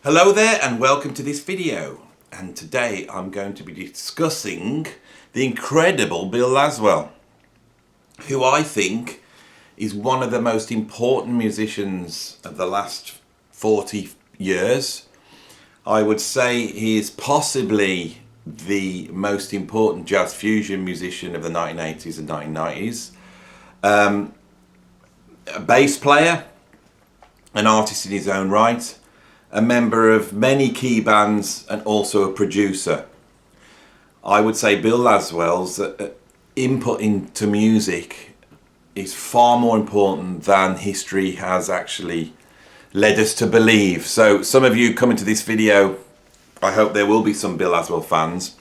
Hello there and welcome to this video, and today I'm going to be discussing the incredible Bill Laswell, who I think is one of the most important musicians of the last 40 years. I would say he is possibly the most important jazz fusion musician of the 1980s and 1990s. A bass player, an artist in his own right, a member of many key bands and also a producer. I would say Bill Laswell's input into music is far more important than history has actually led us to believe. So some of you coming to this video, I hope there will be some Bill Laswell fans,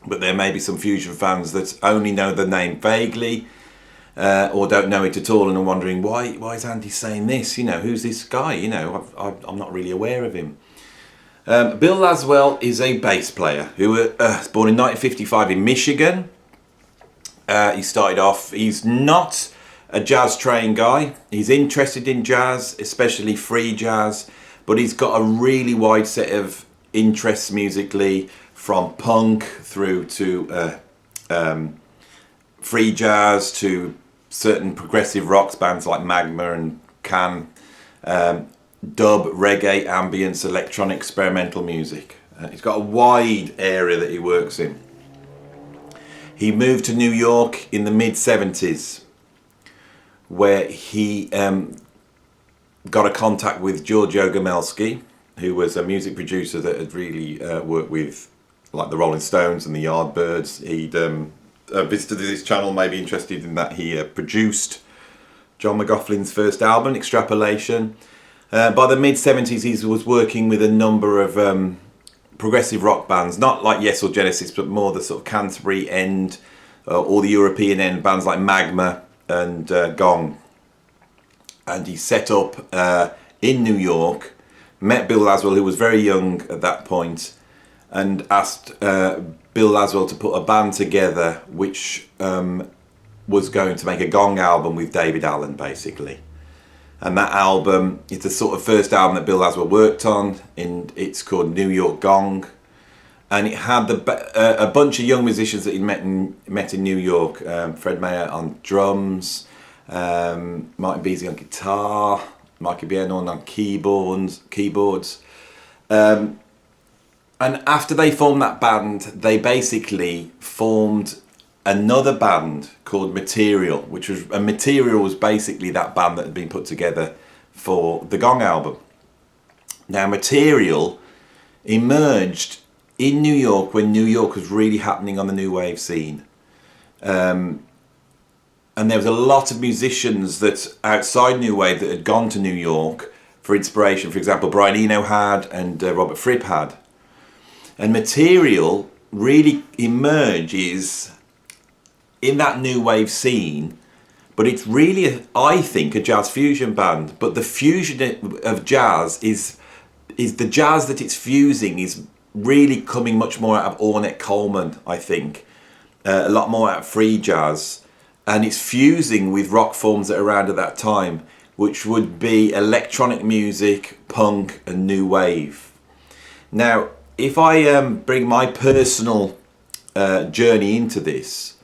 but there may be some fusion fans that only know the name vaguely or don't know it at all and are wondering why is Andy saying this? You know, who's this guy? You know, I'm not really aware of him. Bill Laswell is a bass player who was born in 1955 in Michigan. He started off, he's not a jazz trained guy. He's interested in jazz, especially free jazz, but he's got a really wide set of interests musically, from punk through to free jazz to certain progressive rocks bands like Magma and Can, dub, reggae, ambience, electronic, experimental music. He's got a wide area that he works in. He moved to New York in the mid-70s, where he got a contact with Giorgio Gomelsky, who was a music producer that had really worked with like the Rolling Stones and the Yardbirds. He'd visited this channel, may be interested in that. He produced John McLaughlin's first album, Extrapolation. By the mid-70s, he was working with a number of progressive rock bands, not like Yes or Genesis, but more the sort of Canterbury end or the European end, bands like Magma and Gong. And he set up in New York, met Bill Laswell, who was very young at that point, and asked Bill Laswell to put a band together which was going to make a Gong album with David Allen, basically. And that album, it's the sort of first album that Bill Laswell worked on, and it's called New York Gong. And it had a bunch of young musicians that he'd met in New York. Fred Mayer on drums, Martin Beasley on guitar, Mikey Biernorn on keyboards. And after they formed that band, they basically formed another band called Material, Material was basically that band that had been put together for the Gong album. Now, Material emerged in New York when New York was really happening on the new wave scene. And there was a lot of musicians that outside new wave that had gone to New York for inspiration. For example, Brian Eno had, and Robert Fripp had. And Material really emerges in that new wave scene, but it's really, I think, a jazz fusion band. But the fusion of jazz is the jazz that it's fusing is really coming much more out of Ornette Coleman, I think. A lot more out of free jazz. And it's fusing with rock forms that are around at that time, which would be electronic music, punk, and new wave. Now, if I bring my personal journey into this,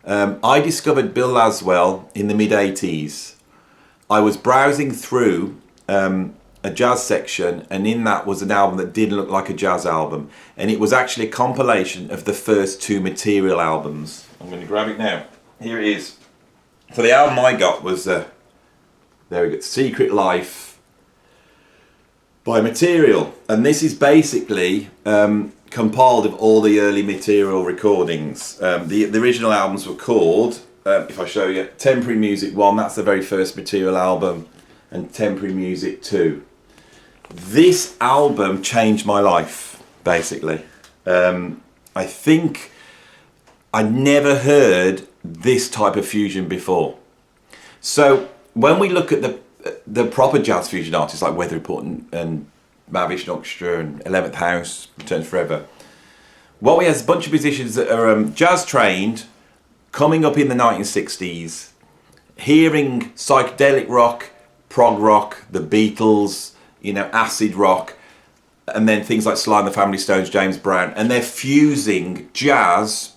I discovered Bill Laswell in the mid-80s. I was browsing through a jazz section, and in that was an album that didn't look like a jazz album. And it was actually a compilation of the first two Material albums. I'm going to grab it now. Here it is. So the album I got was, there we go, Secret Life by Material, and this is basically compiled of all the early Material recordings. The original albums were called, if I show you, Temporary Music 1, that's the very first Material album, and Temporary Music 2. This album changed my life, basically. I think I never heard this type of fusion before. So when we look at the proper jazz fusion artists like Weather Report and Mavish Orchestra and 11th House, Returns Forever, what we have is a bunch of musicians that are jazz trained, coming up in the 1960s, hearing psychedelic rock, prog rock, the Beatles, you know, acid rock, and then things like Sly and the Family Stones, James Brown, and they're fusing jazz,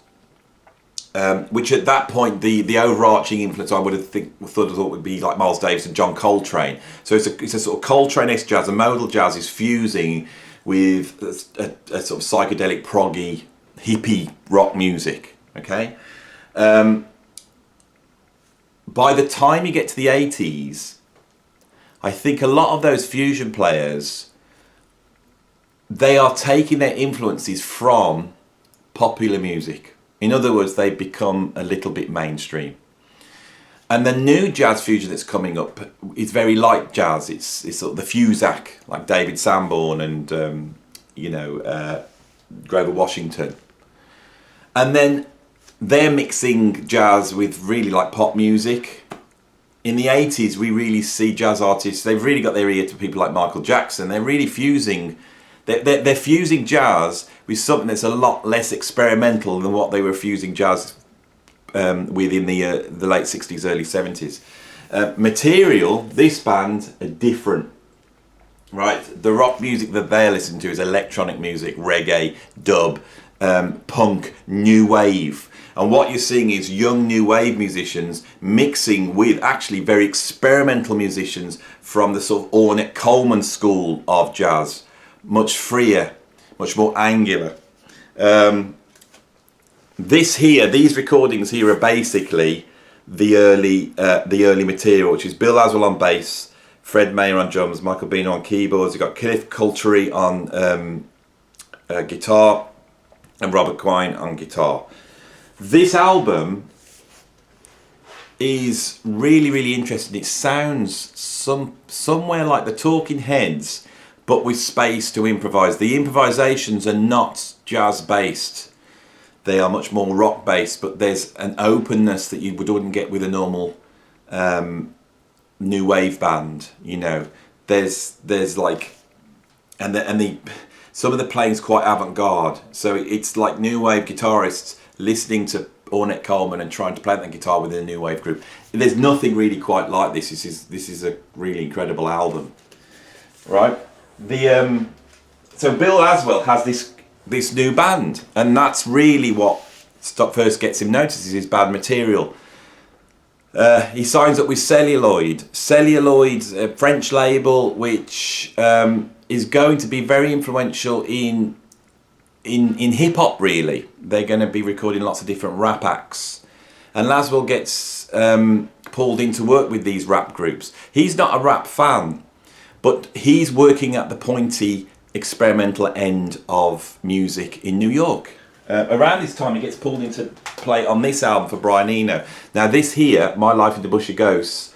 which at that point the overarching influence I would have thought would be like Miles Davis and John Coltrane. So it's a sort of Coltrane-esque jazz, and modal jazz is fusing with a sort of psychedelic, proggy, hippie rock music. Okay. By the time you get to the 80s, I think a lot of those fusion players, they are taking their influences from popular music. In other words, they become a little bit mainstream. And the new jazz fusion that's coming up is very like jazz. It's sort of the Fusac, like David Sanborn and Grover Washington. And then they're mixing jazz with really like pop music. In the 80s, we really see jazz artists, they've really got their ear to people like Michael Jackson. They're really fusing, they're fusing jazz with something that's a lot less experimental than what they were fusing jazz with in the late 60s, early 70s. Material, this band, are different. Right? The rock music that they're listening to is electronic music, reggae, dub, punk, new wave. And what you're seeing is young new wave musicians mixing with actually very experimental musicians from the sort of Ornette Coleman school of jazz. Much freer, much more angular. These recordings here are basically the early material, which is Bill Laswell on bass, Fred Mayer on drums, Michael Beano on keyboards. You've got Cliff Coultery on guitar, and Robert Quine on guitar. This album is really, really interesting. It sounds somewhere like the Talking Heads, but with space to improvise. The improvisations are not jazz based. They are much more rock based, but there's an openness that you wouldn't get with a normal new wave band. You know, there's like, and some of the playing's quite avant-garde. So it's like new wave guitarists listening to Ornette Coleman and trying to play the guitar within a new wave group. There's nothing really quite like this. This is a really incredible album, right? So Bill Laswell has this new band, and that's really what first gets him noticed, is his bad material. He signs up with Celluloid. Celluloid's a French label which is going to be very influential in hip hop. Really, they're going to be recording lots of different rap acts, and Laswell gets pulled in to work with these rap groups. He's not a rap fan, but he's working at the pointy, experimental end of music in New York. Around this time, he gets pulled into play on this album for Brian Eno. Now, this here, My Life in the Bush of Ghosts,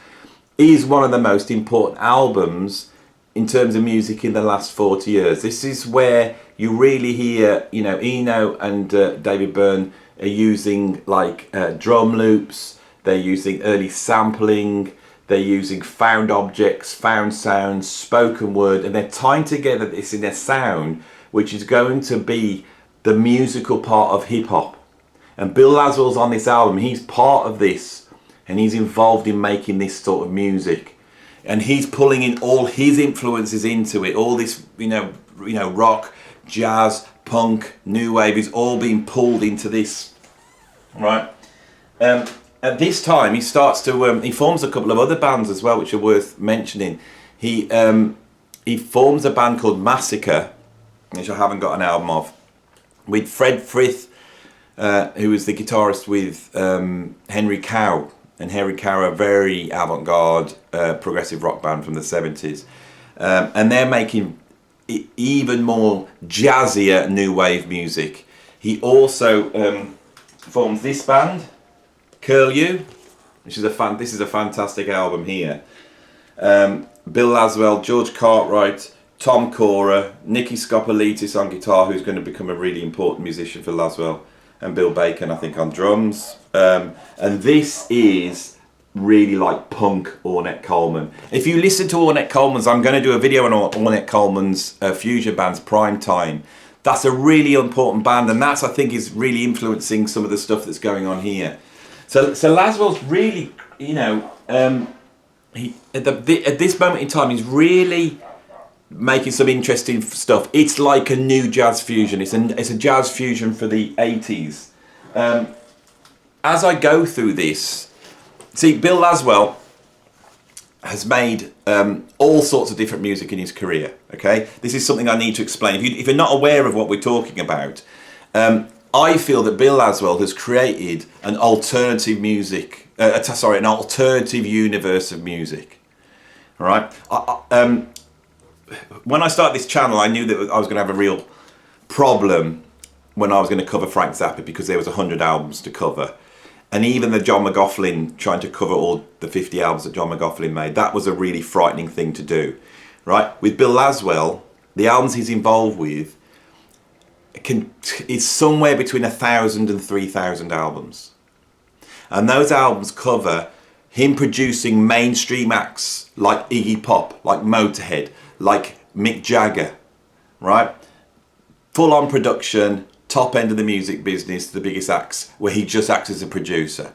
is one of the most important albums in terms of music in the last 40 years. This is where you really hear, Eno and David Byrne are using like drum loops. They're using early sampling. They're using found objects, found sounds, spoken word, and they're tying together this in a sound which is going to be the musical part of hip hop. And Bill Laswell's on this album. He's part of this, and he's involved in making this sort of music. And he's pulling in all his influences into it. All this, rock, jazz, punk, new wave is all being pulled into this, right? At this time, he starts to he forms a couple of other bands as well, which are worth mentioning. He forms a band called Massacre, which I haven't got an album of, with Fred Frith, who was the guitarist with Henry Cow. And Henry Cow are a very avant-garde progressive rock band from the 70s. And they're making even more jazzier new wave music. He also forms this band, Curl You, which is this is a fantastic album here. Bill Laswell, George Cartwright, Tom Cora, Nicky Scopolitis on guitar, who's going to become a really important musician for Laswell, and Bill Bacon, I think, on drums. And this is really like punk Ornette Coleman. If you listen to Ornette Coleman's, I'm going to do a video on Ornette Coleman's fusion band's Prime Time. That's a really important band, and that's, I think, is really influencing some of the stuff that's going on here. So Laswell's really, he at this moment in time, he's really making some interesting stuff. It's like a new jazz fusion. It's a jazz fusion for the 80s. As I go through this, see, Bill Laswell has made all sorts of different music in his career. Okay, this is something I need to explain. If you're not aware of what we're talking about, I feel that Bill Laswell has created an alternative music, an alternative universe of music. All right. When I started this channel, I knew that I was going to have a real problem when I was going to cover Frank Zappa, because there was 100 albums to cover. And even the John McLaughlin, trying to cover all the 50 albums that John McLaughlin made, that was a really frightening thing to do, right? With Bill Laswell, the albums he's involved with is somewhere between 1,000 and 3,000 albums. And those albums cover him producing mainstream acts like Iggy Pop, like Motorhead, like Mick Jagger, right? Full-on production, top end of the music business, the biggest acts, where he just acts as a producer,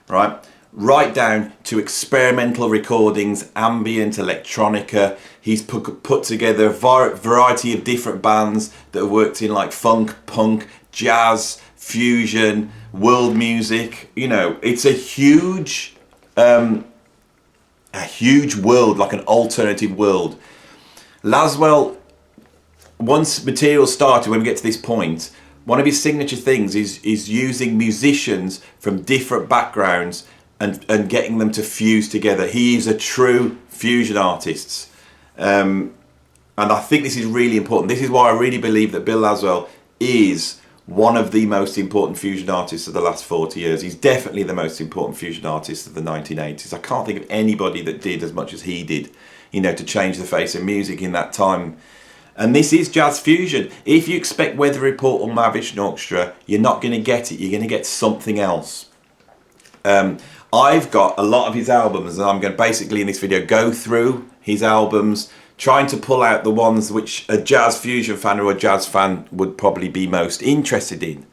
right? Right down to experimental recordings, ambient, electronica. He's put together a variety of different bands that have worked in like funk, punk, jazz, fusion, world music. You know, it's a huge world, like an alternative world. Laswell, once material started, when we get to this point, one of his signature things is using musicians from different backgrounds and getting them to fuse together. He is a true fusion artist. And I think this is really important. This is why I really believe that Bill Laswell is one of the most important fusion artists of the last 40 years. He's definitely the most important fusion artist of the 1980s. I can't think of anybody that did as much as he did, you know, to change the face of music in that time. And this is jazz fusion. If you expect Weather Report or Mahavishnu Orchestra, you're not going to get it. You're going to get something else. I've got a lot of his albums, and I'm going to basically in this video go through his albums, trying to pull out the ones which a jazz fusion fan or a jazz fan would probably be most interested in.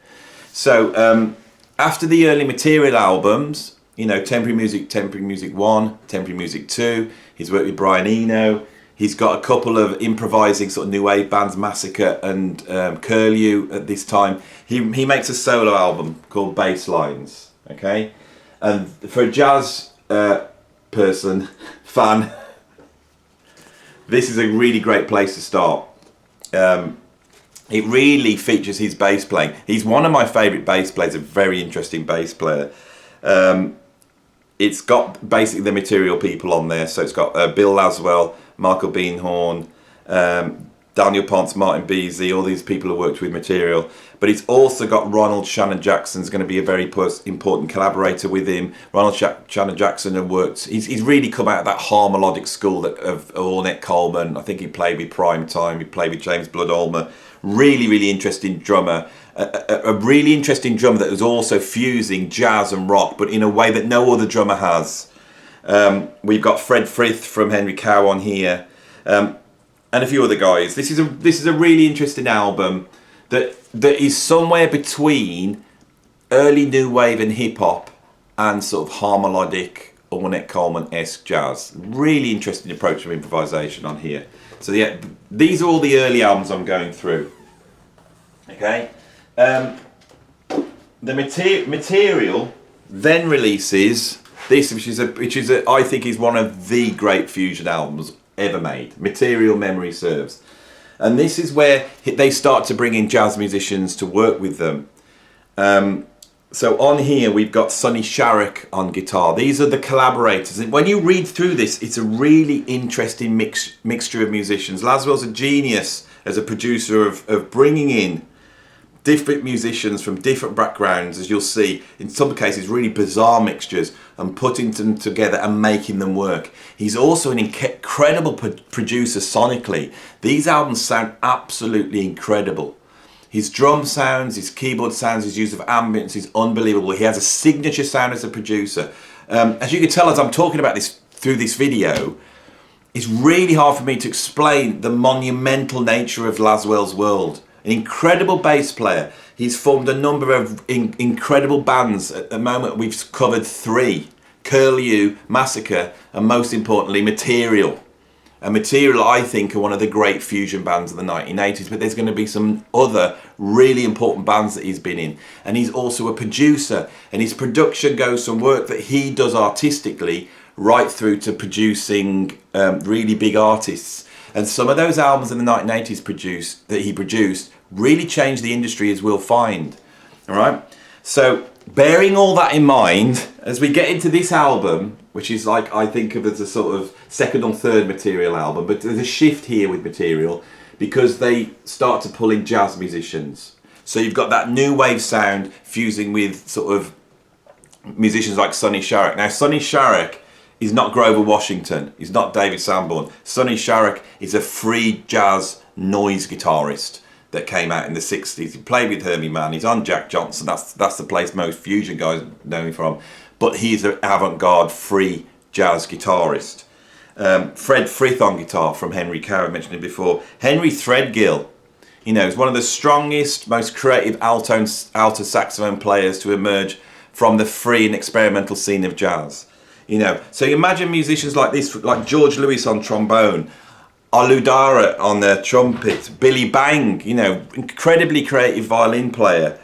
So after the early Material albums, you know, Temporary Music 1, Temporary Music 2, he's worked with Brian Eno. He's got a couple of improvising sort of new wave bands, Massacre and Curlew at this time. He makes a solo album called Basslines, okay? And for a jazz fan, this is a really great place to start. It really features his bass playing. He's one of my favourite bass players, a very interesting bass player. It's got basically the Material people on there. So it's got Bill Laswell, Michael Beinhorn, Daniel Ponce, Martin Beasley, all these people who worked with Material. But it's also got Ronald Shannon Jackson's going to be a very important collaborator with him. Ronald Shannon Jackson had worked, he's really come out of that harmonic school of Ornette Coleman. I think he played with Prime Time, he played with James Blood-Ulmer. Really, really interesting drummer. A really interesting drummer that was also fusing jazz and rock, but in a way that no other drummer has. We've got Fred Frith from Henry Cow on here, and a few other guys. This is a really interesting album that is somewhere between early new wave and hip hop and sort of harmonic Ornette Coleman-esque jazz. Really interesting approach of improvisation on here. So yeah, these are all the early albums I'm going through. Okay, the Material then releases this, which is I think is one of the great fusion albums ever made. Material Memory Serves, and this is where they start to bring in jazz musicians to work with them. So on here we've got Sonny Sharrock on guitar. These are the collaborators, and when you read through this, it's a really interesting mixture of musicians. Laswell's a genius as a producer of bringing in different musicians from different backgrounds, as you'll see, in some cases really bizarre mixtures, and putting them together and making them work. He's also an incredible producer sonically. These albums sound absolutely incredible. His drum sounds, his keyboard sounds, his use of ambience is unbelievable. He has a signature sound as a producer. As you can tell as I'm talking about this through this video, it's really hard for me to explain the monumental nature of Laswell's world. An incredible bass player. He's formed a number of incredible bands. At the moment we've covered 3. Curlew, Massacre, and most importantly Material. And Material, I think, are one of the great fusion bands of the 1980s, but there's going to be some other really important bands that he's been in. And he's also a producer, and his production goes from work that he does artistically right through to producing really big artists. And some of those albums in the 1980s that he produced really changed the industry, as we'll find. All right? So bearing all that in mind, as we get into this album, which is like, I think of as a sort of second or third Material album, but there's a shift here with Material because they start to pull in jazz musicians. So you've got that new wave sound fusing with sort of musicians like Sonny Sharrock. Now, Sonny Sharrock is not Grover Washington, he's not David Sanborn. Sonny Sharrock is a free jazz noise guitarist that came out in the 60s. He played with Herbie Mann, he's on Jack Johnson, that's the place most fusion guys know him from. But he's an avant-garde free jazz guitarist. Fred Frith on guitar from Henry Cow, I mentioned him before. Henry Threadgill, is one of the strongest, most creative alto saxophone players to emerge from the free and experimental scene of jazz. So you imagine musicians like this, like George Lewis on trombone, Aludara on the trumpet, Billy Bang, incredibly creative violin player.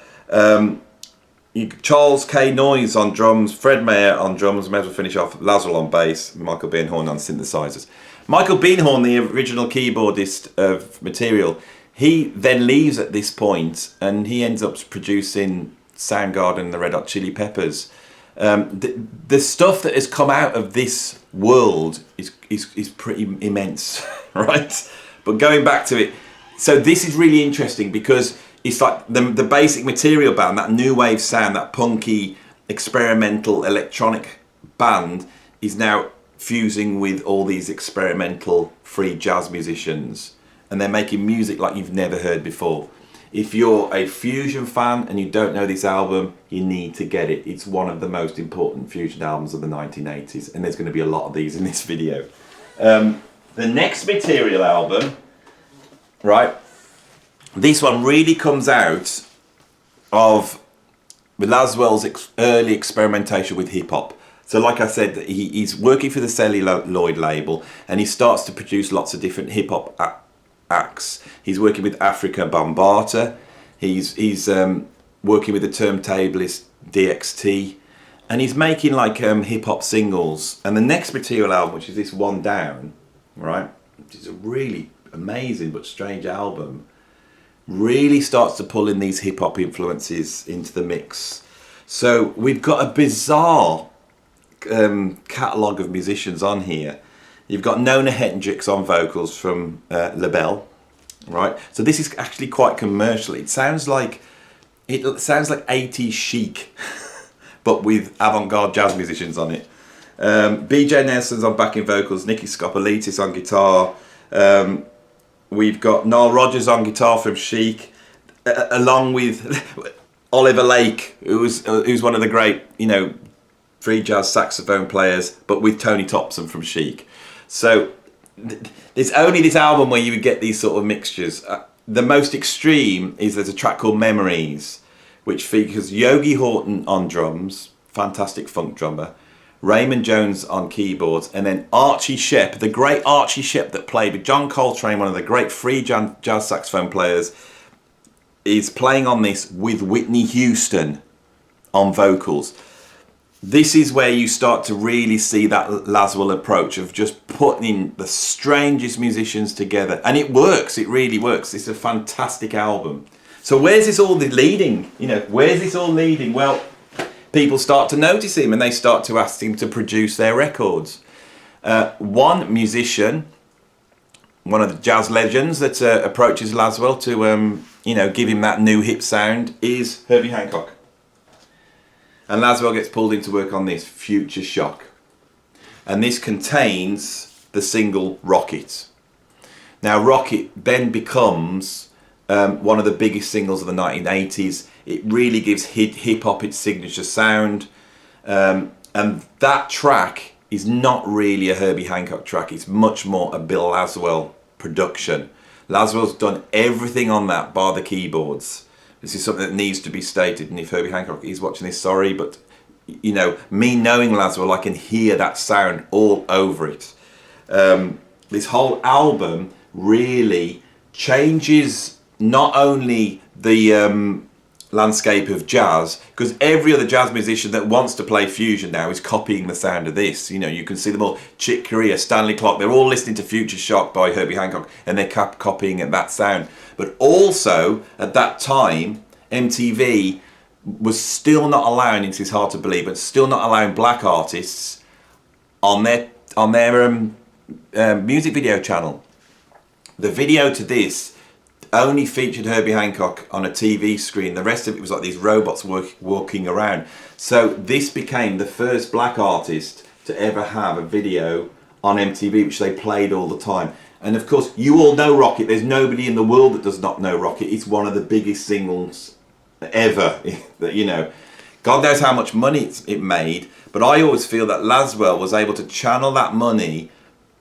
Charles K. Noyes on drums, Fred Mayer on drums, may as well finish off, Laswell on bass, Michael Beinhorn on synthesizers. Michael Beinhorn, the original keyboardist of Material, he then leaves at this point and he ends up producing Soundgarden and the Red Hot Chili Peppers. The stuff that has come out of this world is pretty immense, right? But going back to it, so this is really interesting because it's like the basic Material band, that new wave sound, that punky, experimental, electronic band is now fusing with all these experimental free jazz musicians, and they're making music like you've never heard before. If you're a fusion fan and you don't know this album, you need to get it. It's one of the most important fusion albums of the 1980s, and there's going to be a lot of these in this video. The next Material album, right? This one really comes out of Laswell's early experimentation with hip-hop. So like I said, he's working for the Celluloid label and he starts to produce lots of different hip-hop acts. He's working with Africa Bambaataa. He's working with the turntablist DXT. And he's making like hip-hop singles. And the next Material album, which is this One Down, right, which is a really amazing but strange album, really starts to pull in these hip-hop influences into the mix. So we've got a bizarre catalogue of musicians on here. You've got Nona Hendrix on vocals from LaBelle, right? So this is actually quite commercial. It sounds like 80s chic, but with avant-garde jazz musicians on it. BJ Nelson's on backing vocals, Nicky Scopolitis on guitar. We've got Nile Rodgers on guitar from Chic, along with Oliver Lake, who's one of the great, free jazz saxophone players, but with Tony Thompson from Chic. So there's only this album where you would get these sort of mixtures. The most extreme is there's a track called Memories, which features Yogi Horton on drums, fantastic funk drummer, Raymond Jones on keyboards, and then Archie Shepp, the great Archie Shepp that played with John Coltrane, one of the great free jazz saxophone players, is playing on this with Whitney Houston on vocals. This is where you start to really see that Laswell approach of just putting the strangest musicians together. And it works, it really works. It's a fantastic album. So where's this all leading? Where's this all leading? Well, people start to notice him and they start to ask him to produce their records. One musician, one of the jazz legends that approaches Laswell to give him that new hip sound is Herbie Hancock. And Laswell gets pulled into work on this, Future Shock. And this contains the single Rocket. Now Rocket then becomes one of the biggest singles of the 1980s. It really gives hip-hop its signature sound. And that track is not really a Herbie Hancock track. It's much more a Bill Laswell production. Laswell's done everything on that bar the keyboards. This is something that needs to be stated, and if Herbie Hancock is watching this, sorry, but me knowing Laswell, I can hear that sound all over it. this whole album really changes not only the landscape of jazz, because every other jazz musician that wants to play fusion now is copying the sound of this. You know, you can see them all. Chick Corea, Stanley Clarke, they're all listening to Future Shock by Herbie Hancock, and they're copying that sound. But also at that time, MTV was still not allowing, it's hard to believe, but still not allowing black artists on their music video channel. The video to this only featured Herbie Hancock on a TV screen. The rest of it was like these robots walking around. So this became the first black artist to ever have a video on MTV, which they played all the time. And of course, you all know Rocket. There's nobody in the world that does not know Rocket. It's one of the biggest singles ever. You know, God knows how much money it made. But I always feel that Laswell was able to channel that money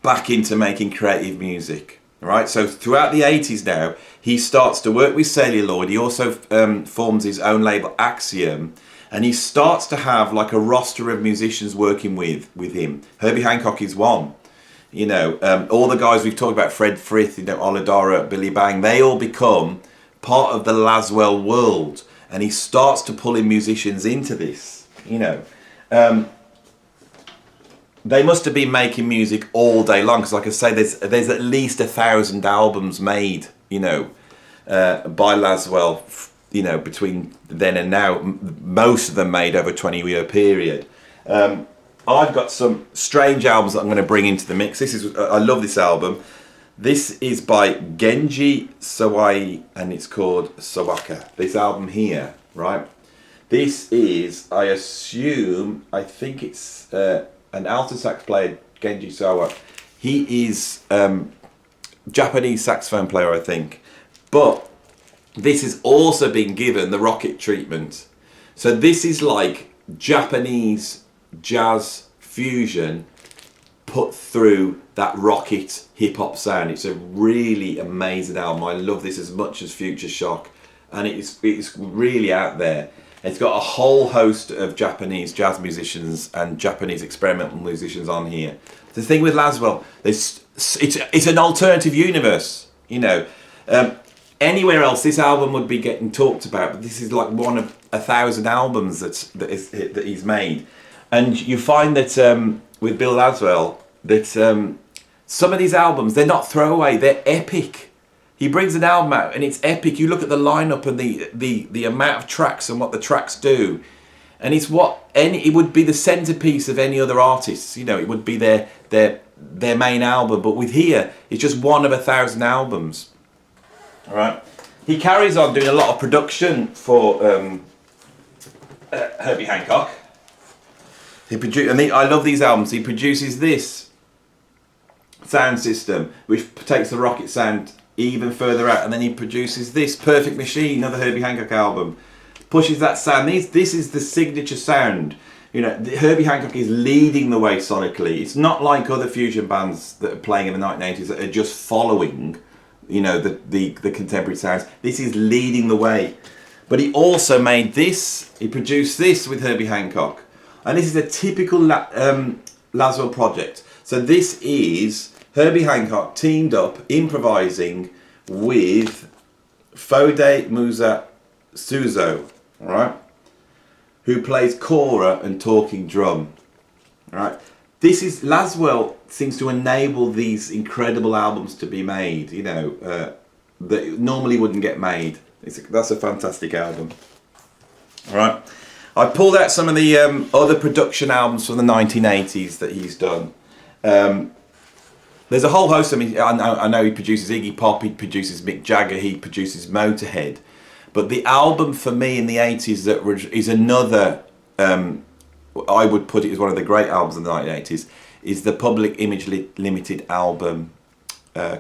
back into making creative music. Right, so throughout the 80s now, he starts to work with Celluloid. He also forms his own label, Axiom, and he starts to have like a roster of musicians working with him. Herbie Hancock is one. You know, all the guys we've talked about, Fred Frith, you know, Olodara, Billy Bang, they all become part of the Laswell world, and he starts to pull in musicians into this. You know. They must have been making music all day long, because like I say, there's at least 1,000 albums made, you know, by Laswell, you know, between then and now, most of them made over a 20-year period. I've got some strange albums that I'm going to bring into the mix. I love this album. This is by Genji Sawai, and it's called Sawaka. This album here, right? This is, I think it's an alto sax player, Genji Sawa. He is Japanese saxophone player, I think. But this has also been given the Rocket treatment. So this is like Japanese jazz fusion put through that Rocket hip-hop sound. It's a really amazing album. I love this as much as Future Shock. And it's really out there. It's got a whole host of Japanese jazz musicians and Japanese experimental musicians on here. The thing with Laswell, it's an alternative universe. You know, anywhere else this album would be getting talked about, but this is like one of 1,000 albums that he's made. And you find that with Bill Laswell, that some of these albums, they're not throwaway, they're epic. He brings an album out and it's epic. You look at the lineup and the amount of tracks and what the tracks do, and it would be the centerpiece of any other artists. You know, it would be their main album. But with here, it's just one of 1,000 albums. All right. He carries on doing a lot of production for Herbie Hancock. I love these albums. He produces this sound system, which takes the Rocket sound even further out, and then he produces this Perfect Machine, another Herbie Hancock album, pushes that sound. This is the signature sound. You know, Herbie Hancock is leading the way sonically. It's not like other fusion bands that are playing in the 1980s that are just following, you know, the contemporary sounds. This is leading the way. But he also made this. He produced this with Herbie Hancock, and this is a typical Laswell project. So this is Herbie Hancock teamed up, improvising with Fode Musa Suzo, right? Who plays kora and talking drum, right? This is, Laswell seems to enable these incredible albums to be made, you know, that normally wouldn't get made. That's a fantastic album, all right? I pulled out some of the other production albums from the 1980s that he's done. There's a whole host of them. I know he produces Iggy Pop, he produces Mick Jagger, he produces Motorhead. But the album for me in the 80s that is another, I would put it as one of the great albums of the 1980s, is the Public Image Limited album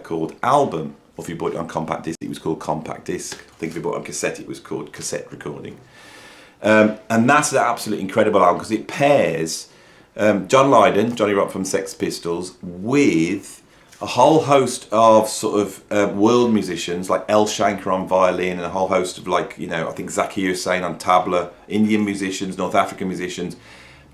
called Album. Or if you bought it on compact disc, it was called Compact Disc. I think if you bought it on cassette, it was called Cassette Recording. And that's an absolutely incredible album because it pairs John Lydon, Johnny Rock from Sex Pistols, with a whole host of sort of world musicians like El Shankar on violin, and a whole host of, like, you know, I think Zakir Hussain on tabla, Indian musicians, North African musicians.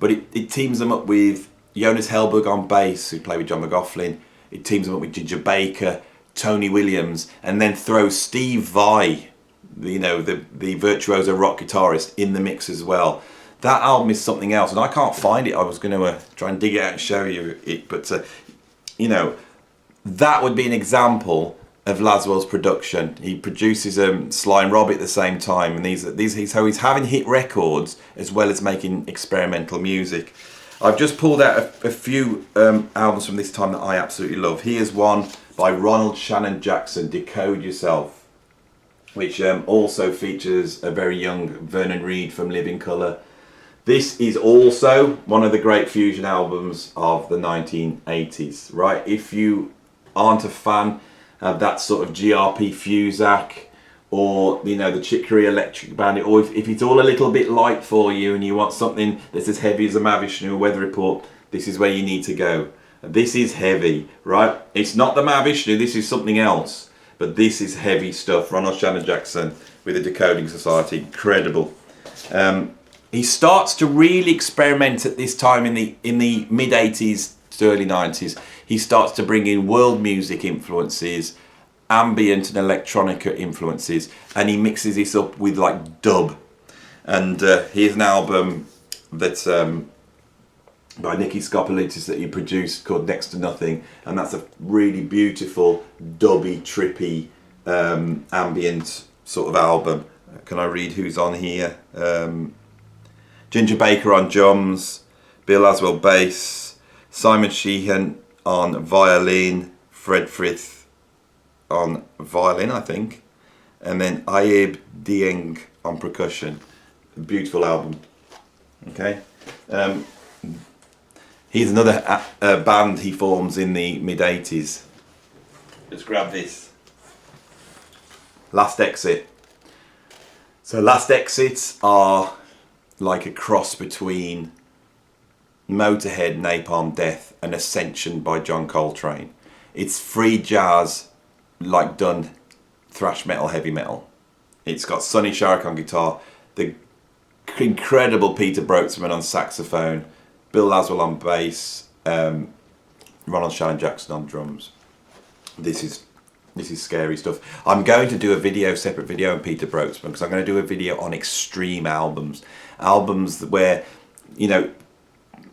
But it teams them up with Jonas Hellberg on bass, who played with John McLaughlin, It teams him up with Ginger Baker, Tony Williams, and then throws Steve Vai, you know, the virtuoso rock guitarist, in the mix as well. That album is something else, and I can't find it. I was going to try and dig it out and show you it, but you know, that would be an example of Laswell's production. He produces Sly and Robbie at the same time, and so he's having hit records as well as making experimental music. I've just pulled out a few albums from this time that I absolutely love. Here's one by Ronald Shannon Jackson, Decode Yourself, which also features a very young Vernon Reid from Living Colour. This is also one of the great fusion albums of the 1980s, right? If you aren't a fan of that sort of GRP Fusac, or, you know, the Chicory Electric Band, or if it's all a little bit light for you and you want something that's as heavy as a Mahavishnu Weather Report, this is where you need to go. This is heavy, right? It's not the Mahavishnu, this is something else, but this is heavy stuff. Ronald Shannon Jackson with the Decoding Society, incredible. He starts to really experiment at this time in the mid 80s to early 90s. He starts to bring in world music influences, ambient and electronica influences, and he mixes this up with like dub. And here's an album that's by Nicky Scopolitis that he produced called Next to Nothing, and that's a really beautiful dubby, trippy, ambient sort of album. Can I read who's on here? Ginger Baker on drums, Bill Laswell bass, Simon Sheehan on violin, Fred Frith on violin, I think, and then Ayeb Dieng on percussion. A beautiful album. Okay. Here's another band he forms in the mid-80s. Let's grab this. Last Exit. So Last Exits are like a cross between Motorhead, Napalm Death and Ascension by John Coltrane. It's free jazz, like done thrash metal, heavy metal. It's got Sonny Sharrock on guitar, the incredible Peter Brotzman on saxophone, Bill Laswell on bass, Ronald Shannon Jackson on drums. This is scary stuff. I'm going to do a separate video on Peter Brotzman, because I'm going to do a video on extreme albums where, you know,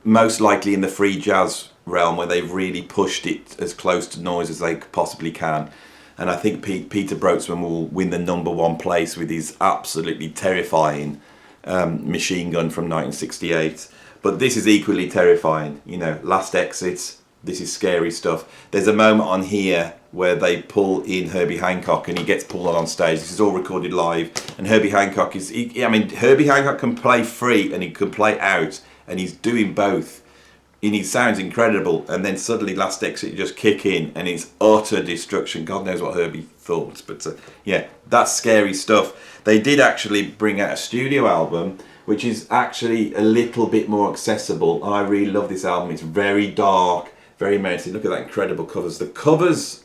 most likely in the free jazz realm, where they've really pushed it as close to noise as they possibly can. And I think Peter Brotzman will win the #1 place with his absolutely terrifying Machine Gun from 1968. But this is equally terrifying, you know, Last Exit. This is scary stuff. There's a moment on here where they pull in Herbie Hancock and he gets pulled on stage. This is all recorded live, and Herbie Hancock Herbie Hancock can play free and he can play out, and he's doing both, and he sounds incredible. And then suddenly Last Exit just kick in and it's utter destruction. God knows what Herbie thought, but yeah, that's scary stuff. They did actually bring out a studio album which is actually a little bit more accessible, and I really love this album. It's very dark, very menacing. Look at that incredible covers. The covers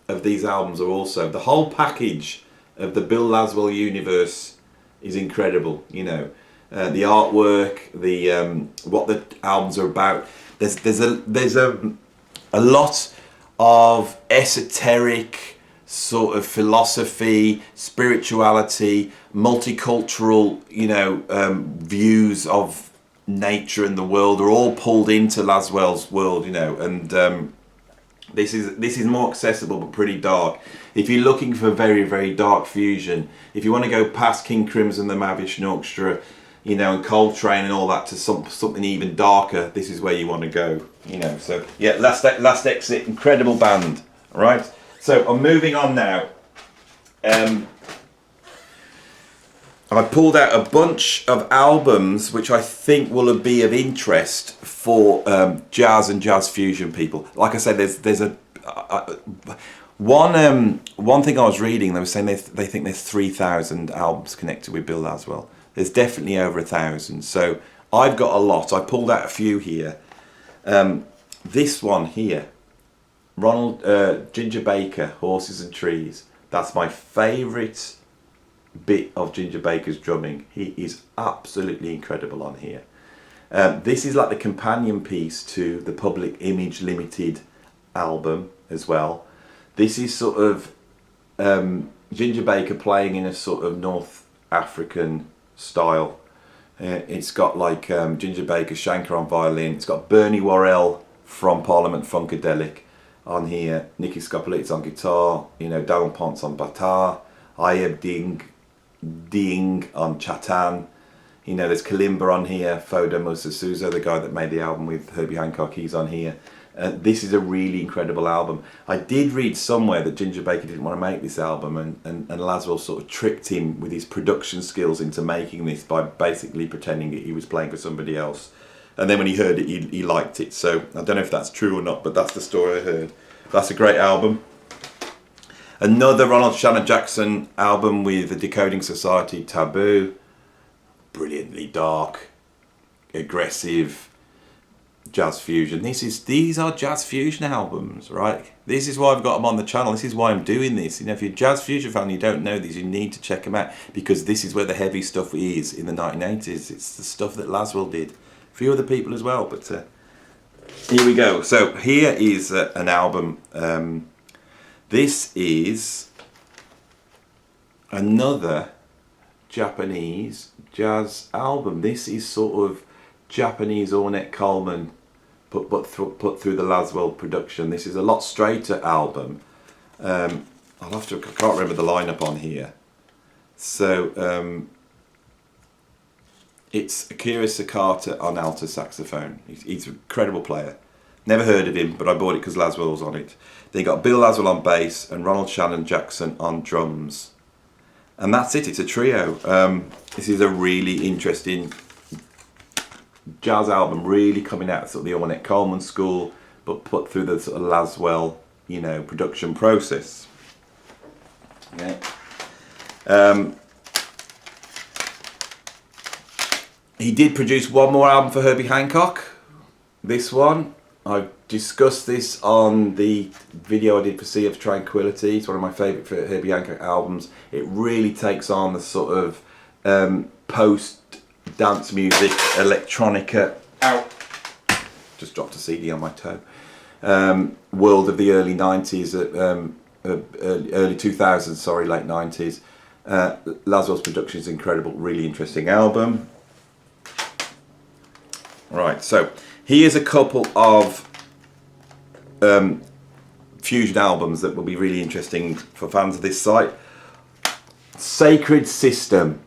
of these albums are also, the whole package of the Bill Laswell universe is incredible. You know, the artwork, the what the albums are about. There's a lot of esoteric sort of philosophy, spirituality, multicultural, you know, views of nature and the world are all pulled into Laswell's world, you know, and this is more accessible but pretty dark. If you're looking for very, very dark fusion, if you want to go past King Crimson, the Mahavishnu Orchestra, you know, and Coltrane and all that, to something even darker, this is where you want to go, you know. So yeah, Last Exit, incredible band. All right, so I'm moving on now. I pulled out a bunch of albums which I think will be of interest for jazz and jazz fusion people. Like I said, there's one thing I was reading. They were saying they think there's 3,000 albums connected with Bill Laswell. There's definitely over 1,000. So I've got a lot. I pulled out a few here. This one here, Ginger Baker, Horses and Trees. That's my favourite bit of Ginger Baker's drumming. He is absolutely incredible on here. This is like the companion piece to the Public Image Limited album as well. This is sort of Ginger Baker playing in a sort of North African style. It's got like Ginger Baker Shankar on violin. It's got Bernie Worrell from Parliament Funkadelic on here. Nicky Scopolitz on guitar. You know, Darren Ponce on batar. Ayeb Ding on chatan. You know, there's Kalimba on here. Foda Musa Souza, the guy that made the album with Herbie Hancock, he's on here. This is a really incredible album. I did read somewhere that Ginger Baker didn't want to make this album, and Laswell sort of tricked him with his production skills into making this by basically pretending that he was playing for somebody else. And then when he heard it, he liked it. So I don't know if that's true or not, but that's the story I heard. That's a great album. Another Ronald Shannon Jackson album with the Decoding Society, Taboo. Brilliantly dark, aggressive jazz fusion. These are jazz fusion albums, right? This is why I've got them on the channel. This is why I'm doing this. You know, if you're a jazz fusion fan and you don't know these, you need to check them out, because this is where the heavy stuff is in the 1980s. It's the stuff that Laswell did. A few other people as well, but here we go. So here is an album. This is another Japanese jazz album. This is sort of Japanese Ornette Coleman put through the Laswell production. This is a lot straighter album. I can't remember the lineup on here. So it's Akira Sakata on alto saxophone. He's an incredible player. Never heard of him, but I bought it because Laswell was on it. They got Bill Laswell on bass and Ronald Shannon Jackson on drums. And that's it, it's a trio. This is a really interesting jazz album, really coming out of sort of the Ornette Coleman school, but put through the sort of Laswell, you know, production process. Yeah. He did produce one more album for Herbie Hancock. This one, I've discussed this on the video I did for Sea of Tranquility. It's one of my favourite for Herbie Hancock albums. It really takes on the sort of post-dance music, electronica, just dropped a CD on my toe, world of the early 90s, early 2000s, sorry, late 90s. Laswell's production is incredible, really interesting album. Right, so here's a couple of fusion albums that will be really interesting for fans of this site. Sacred System,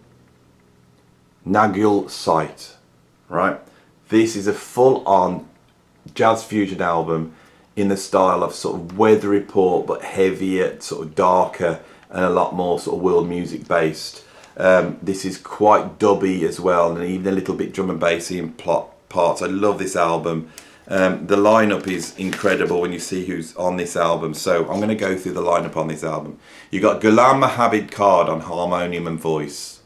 Nagul Site, right? This is a full-on jazz fusion album in the style of sort of Weather Report, but heavier, sort of darker, and a lot more sort of world music based. This is quite dubby as well, and even a little bit drum and bassy in parts. I love this album. The lineup is incredible when you see who's on this album. So I'm going to go through the lineup on this album. You got Ghulam Mohabid Kard on harmonium and voice.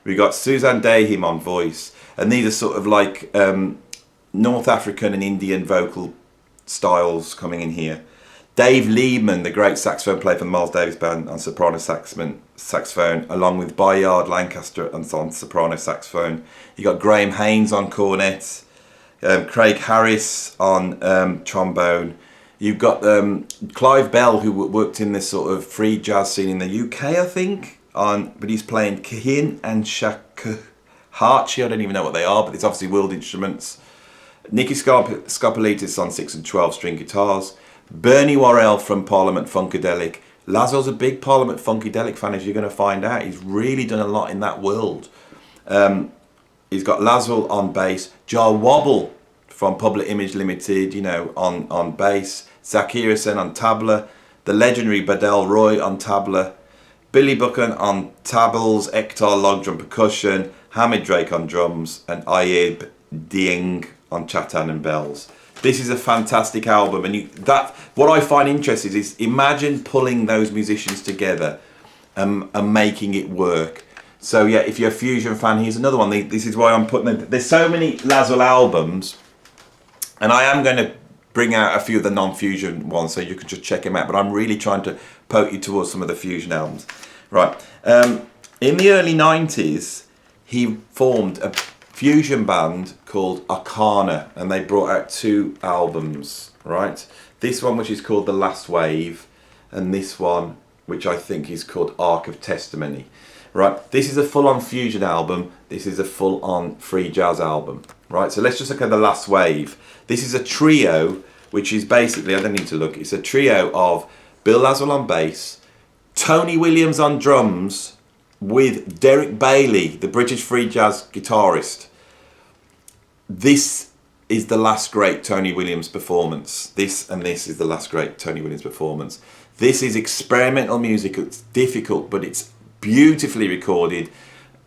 We got Suzanne Dahim on voice, and these are sort of like North African and Indian vocal styles coming in here. Dave Lehman, the great saxophone player from the Miles Davis Band, on soprano saxophone, along with Bayard Lancaster on soprano saxophone. You got Graham Haynes on cornet, Craig Harris on trombone. You've got Clive Bell, who worked in this sort of free jazz scene in the UK, I think, but he's playing Kahin and Shakuhachi. I don't even know what they are, but it's obviously world instruments. Nicky Scopolitis on 6 and 12 string guitars. Bernie Worrell from Parliament Funkadelic. Laswell's a big Parliament Funkadelic fan, as you're going to find out. He's really done a lot in that world. He's got Laswell on bass. Jar Wobble from Public Image Limited, you know, on bass. Zakir Hussain on tabla. The legendary Badel Roy on tabla. Billy Buchan on tables, Ektar log drum percussion. Hamid Drake on drums. And Ayeb Ding on chatan and bells. This is a fantastic album, and what I find interesting is imagine pulling those musicians together and making it work. So yeah, if you're a fusion fan, here's another one. This is why I'm putting them. There's so many Laswell albums, and I am going to bring out a few of the non-fusion ones so you can just check them out. But I'm really trying to poke you towards some of the fusion albums. Right. In the early 90s, he formed a fusion band called Arcana, and they brought out 2 albums, right? This one, which is called The Last Wave, and this one, which I think is called Arc of Testimony, right? This is a full-on fusion album. This is a full-on free jazz album, right? So let's just look at The Last Wave. This is a trio, which is basically, I don't need to look, it's a trio of Bill Laswell on bass, Tony Williams on drums, with Derek Bailey, the British free jazz guitarist. This is the last great Tony Williams performance. This is the last great Tony Williams performance. This is experimental music. It's difficult, but it's beautifully recorded.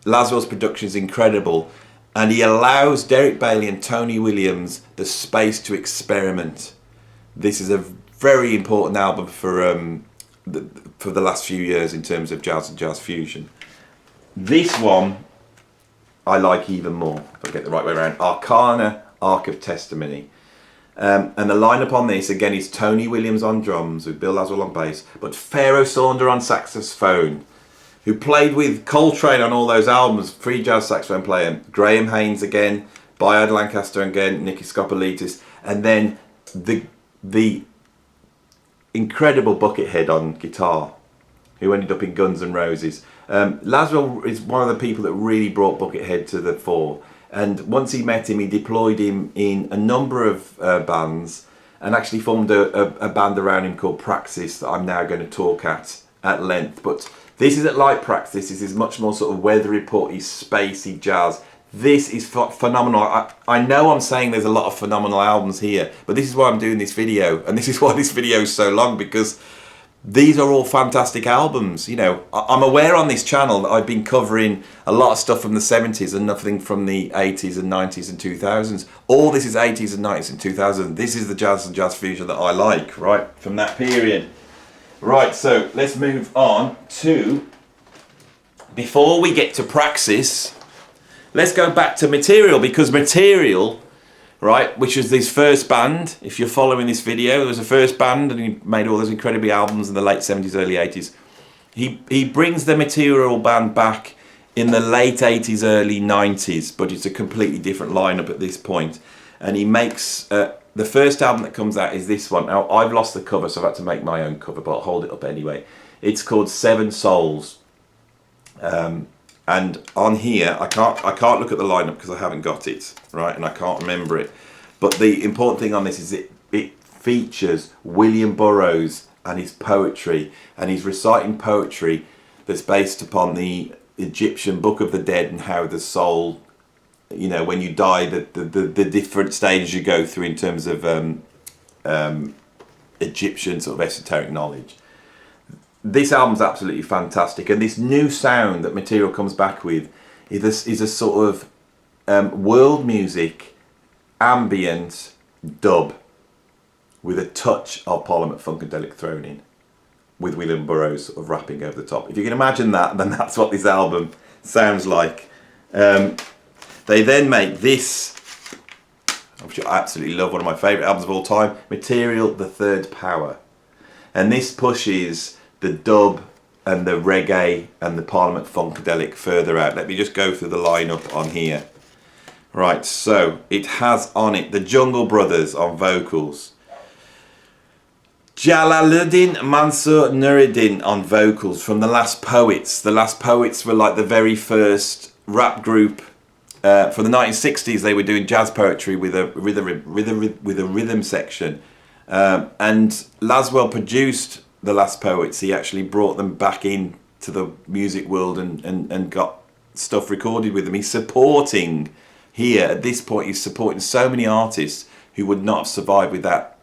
Laswell's production is incredible, and he allows Derek Bailey and Tony Williams the space to experiment. This is a very important album for the last few years in terms of jazz and jazz fusion. This one I like even more, if I get the right way around. Arcana, Arc of Testimony. And the lineup on this, again, is Tony Williams on drums with Bill Laswell on bass, but Pharaoh Saunder on saxophone, who played with Coltrane on all those albums, free jazz saxophone player. Graham Haynes again, Bayard Lancaster again, Nicky Skopolitis, and then the incredible Buckethead on guitar, who ended up in Guns N' Roses. Laswell is one of the people that really brought Buckethead to the fore. And once he met him, he deployed him in a number of bands, and actually formed a band around him called Praxis that I'm now going to talk at length. But this isn't like Praxis. This is much more sort of weather reporty, spacey jazz. This is phenomenal. I know I'm saying there's a lot of phenomenal albums here, but this is why I'm doing this video, and this is why this video is so long, because these are all fantastic albums. You know, I'm aware on this channel that I've been covering a lot of stuff from the 70s and nothing from the 80s and 90s and 2000s. All this is 80s and 90s and 2000s. This is the jazz and jazz fusion that I like, right, from that period. Right, so let's move on to, before we get to Praxis, let's go back to Material, because Material, right, which was his first band. If you're following this video, there was a first band, and he made all those incredible albums in the late 70s, early 80s. He brings the Material band back in the late 80s, early 90s, but it's a completely different lineup at this point. And he makes, the first album that comes out is this one. Now, I've lost the cover, so I've had to make my own cover, but I'll hold it up anyway. It's called Seven Souls. And on here, I can't look at the lineup because I haven't got it, right, and I can't remember it. But the important thing on this is it features William Burroughs and his poetry, and he's reciting poetry that's based upon the Egyptian Book of the Dead, and how the soul, you know, when you die, the different stages you go through in terms of Egyptian sort of esoteric knowledge. This album's absolutely fantastic, and this new sound that Material comes back with is a sort of world music, ambient dub with a touch of Parliament Funkadelic thrown in, with William Burroughs sort of rapping over the top. If you can imagine that, then that's what this album sounds like. They then make this, which I absolutely love, one of my favourite albums of all time, Material, The Third Power. And this pushes the dub and the reggae and the Parliament Funkadelic further out. Let me just go through the lineup on here. Right, so it has on it the Jungle Brothers on vocals, Jalaluddin Mansur Nuruddin on vocals from The Last Poets. The Last Poets were like the very first rap group from the 1960s. They were doing jazz poetry with a rhythm section, and Laswell produced The Last Poets. He actually brought them back in to the music world and got stuff recorded with them. He's supporting here at this point. He's supporting so many artists who would not have survived without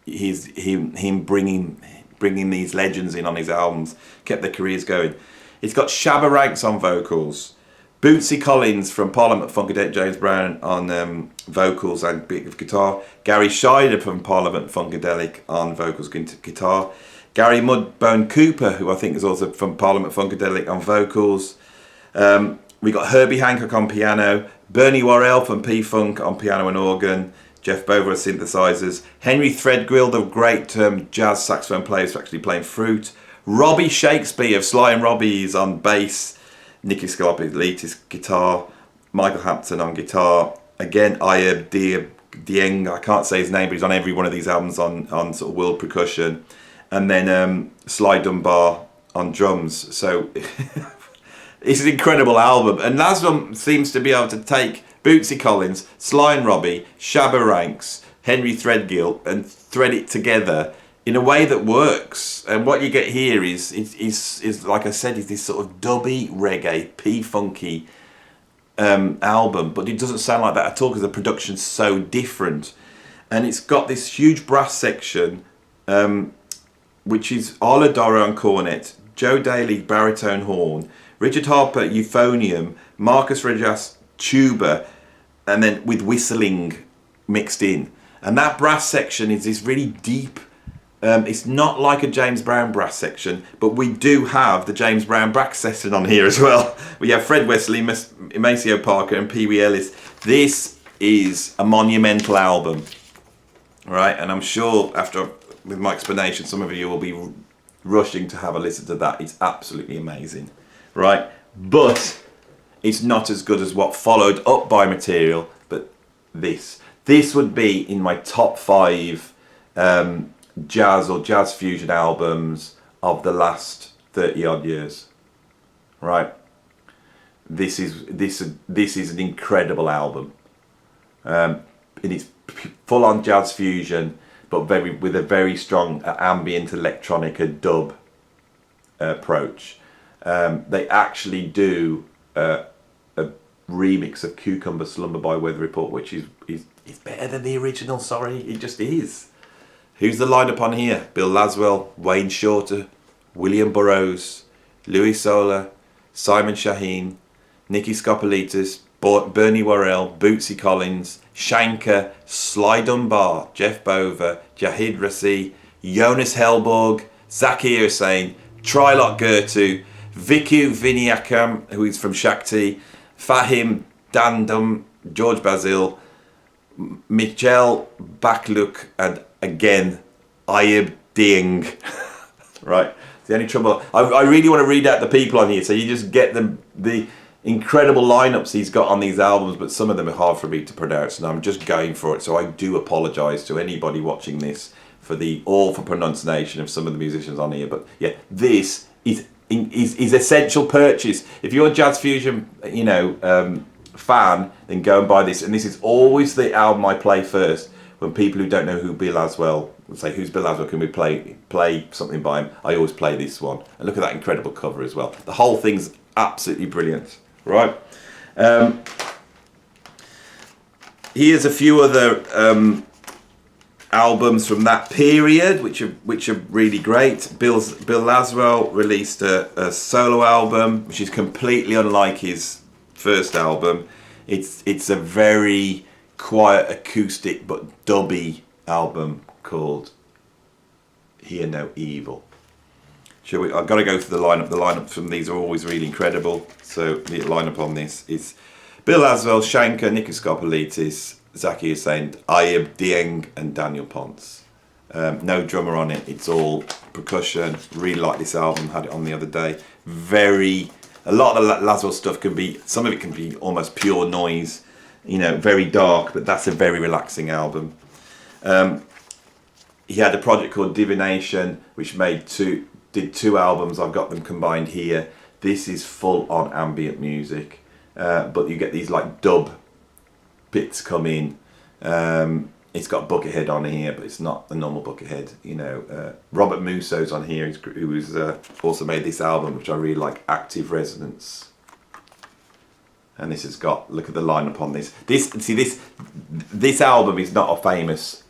him bringing these legends in on his albums, kept their careers going. It's got Shabba Ranks on vocals, Bootsy Collins from Parliament Funkadelic, James Brown on vocals and bit of guitar, Gary Scheider from Parliament Funkadelic on vocals, guitar, Gary Mudbone Cooper, who I think is also from Parliament Funkadelic, on vocals. We got Herbie Hancock on piano, Bernie Worrell from P-Funk on piano and organ, Jeff Bover synthesizers, Henry Threadgill, the great jazz saxophone player who's actually playing Fruit, Robbie Shakespeare of Sly and Robbie's on bass, Nicky Skopolitis guitar, Michael Hampton on guitar, again Ayub Dieng, I can't say his name, but he's on every one of these albums on sort of world percussion. And then Sly Dunbar on drums. So it's an incredible album. And Laswell seems to be able to take Bootsy Collins, Sly and Robbie, Shabba Ranks, Henry Threadgill, and thread it together in a way that works. And what you get here is like I said, is this sort of dubby reggae, P-funky album, but it doesn't sound like that at all because the production's so different. And it's got this huge brass section, which is Arlo Doro on cornet, Joe Daly baritone horn, Richard Harper euphonium, Marcus Regas tuba, and then with whistling mixed in. And that brass section is this really deep. It's not like a James Brown brass section, but we do have the James Brown brass section on here as well. We have Fred Wesley, Maceo Parker, and Pee Wee Ellis. This is a monumental album, right? And I'm sure after with my explanation, some of you will be rushing to have a listen to that. It's absolutely amazing, right? But it's not as good as what followed up by Material, but this would be in my top 5 jazz or jazz fusion albums of the last 30 odd years, right? This is an incredible album. It is full on jazz fusion, but with a very strong ambient electronica dub approach. They actually do a remix of Cucumber Slumber by Weather Report, which is better than the original. Sorry, it just is. Who's the lineup on here? Bill Laswell, Wayne Shorter, William Burroughs, Louis Sola, Simon Shaheen, Nicky Scopolitas, Bernie Worrell, Bootsy Collins, Shanker, Sly Dunbar, Jeff Bover, Jahid Rassi, Jonas Hellborg, Zakir Hussain, Trilot Gertu, Viku Viniakam, who is from Shakti, Fahim Dandam, George Basil, Michel Bakluk, and again Ayub Ding. Right, it's the only trouble. I really want to read out the people on here, so you just get the incredible lineups he's got on these albums, but some of them are hard for me to pronounce, and I'm just going for it. So I do apologise to anybody watching this for the awful pronunciation of some of the musicians on here. But yeah, this is essential purchase. If you're a jazz fusion, fan, then go and buy this. And this is always the album I play first when people who don't know who Bill Laswell say, "Who's Bill Laswell? Can we play something by him?" I always play this one. And look at that incredible cover as well. The whole thing's absolutely brilliant, right? Here's a few other albums from that period, which are really great. Bill Laswell released a solo album, which is completely unlike his first album. It's a very quiet acoustic but dubby album called Hear No Evil. I've got to go through the lineup. The lineup from these are always really incredible. So the lineup on this is Bill Laswell, Shanker, Nikos Skopolitis, Zaki Hussain, Ayub Dieng, and Daniel Ponce. No drummer on it. It's all percussion. Really like this album. Had it on the other day. A lot of the Laswell stuff some of it can be almost pure noise. Very dark, but that's a very relaxing album. He had a project called Divination, which did 2 albums. I've got them combined here. This is full on ambient music, but you get these like dub bits come in. It's got Buckethead on here, but it's not the normal Buckethead. Robert Musso's on here, who's also made this album, which I really like, Active Resonance. And this has got, look at the lineup on this. This album is not a famous